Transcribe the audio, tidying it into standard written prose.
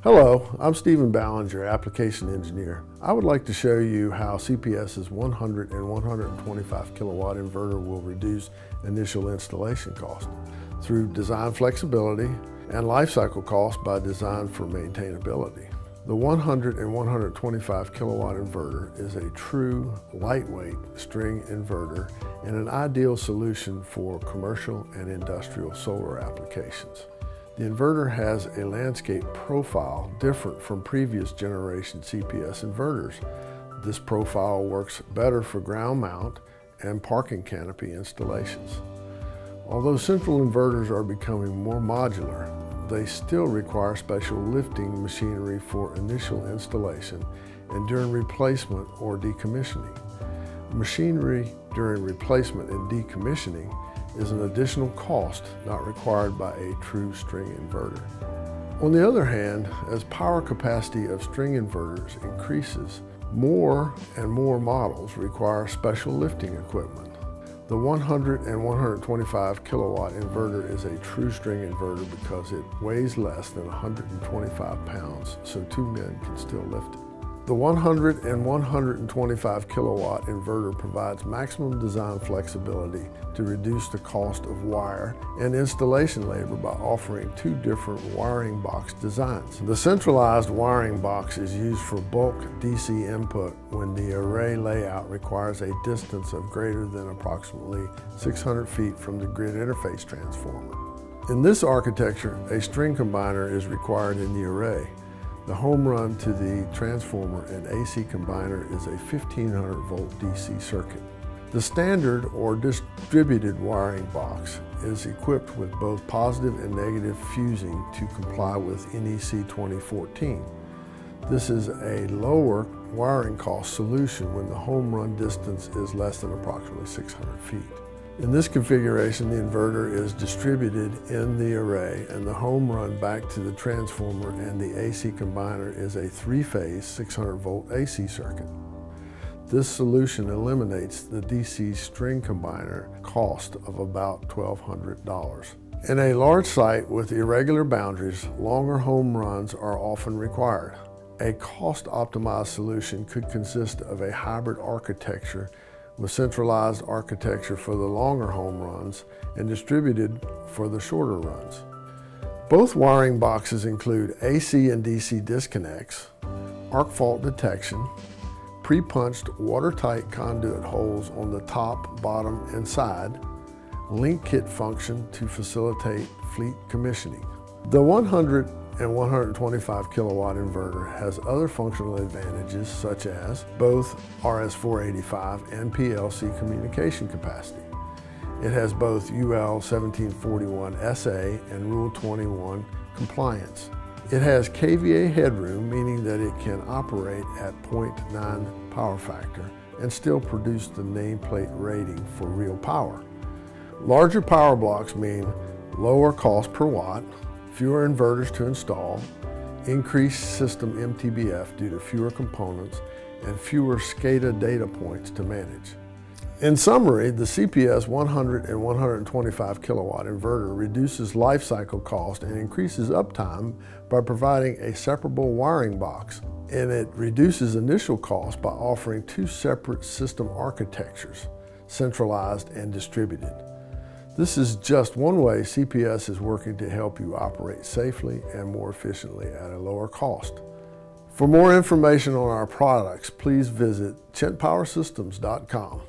Hello, I'm Stephen Ballinger, Application Engineer. I would like to show you how CPS's 100 and 125 kilowatt inverter will reduce initial installation cost through design flexibility and lifecycle cost by design for maintainability. The 100 and 125 kilowatt inverter is a true lightweight string inverter and an ideal solution for commercial and industrial solar applications. The inverter has a landscape profile different from previous generation CPS inverters. This profile works better for ground mount and parking canopy installations. Although central inverters are becoming more modular, they still require special lifting machinery for initial installation and during replacement or decommissioning. Machinery during replacement and decommissioning is an additional cost not required by a true string inverter. On the other hand, as power capacity of string inverters increases, more and more models require special lifting equipment. The 100 and 125 kilowatt inverter is a true string inverter because it weighs less than 125 pounds, so two men can still lift it. The 100 and 125 kilowatt inverter provides maximum design flexibility to reduce the cost of wire and installation labor by offering two different wiring box designs. The centralized wiring box is used for bulk DC input when the array layout requires a distance of greater than approximately 600 feet from the grid interface transformer. In this architecture, a string combiner is required in the array. The home run to the transformer and AC combiner is a 1500 volt DC circuit. The standard or distributed wiring box is equipped with both positive and negative fusing to comply with NEC 2014. This is a lower wiring cost solution when the home run distance is less than approximately 600 feet. In this configuration, the inverter is distributed in the array and the home run back to the transformer and the AC combiner is a three-phase 600 volt AC circuit. This solution eliminates the DC string combiner cost of about $1,200. In a large site with irregular boundaries, longer home runs are often required. A cost-optimized solution could consist of a hybrid architecture with centralized architecture for the longer home runs and distributed for the shorter runs. Both wiring boxes include AC and DC disconnects, arc fault detection, pre-punched watertight conduit holes on the top, bottom, and side, link kit function to facilitate fleet commissioning. The 100 and 125 kilowatt inverter has other functional advantages such as both RS-485 and PLC communication capacity. It has both UL 1741 SA and Rule 21 compliance. It has kVA headroom, meaning that it can operate at 0.9 power factor and still produce the nameplate rating for real power. Larger power blocks mean lower cost per watt, fewer inverters to install, increased system MTBF due to fewer components, and fewer SCADA data points to manage. In summary, the CPS 100 and 125 kilowatt inverter reduces lifecycle cost and increases uptime by providing a separable wiring box, and it reduces initial cost by offering two separate system architectures, centralized and distributed. This is just one way CPS is working to help you operate safely and more efficiently at a lower cost. For more information on our products, please visit chintpowersystems.com.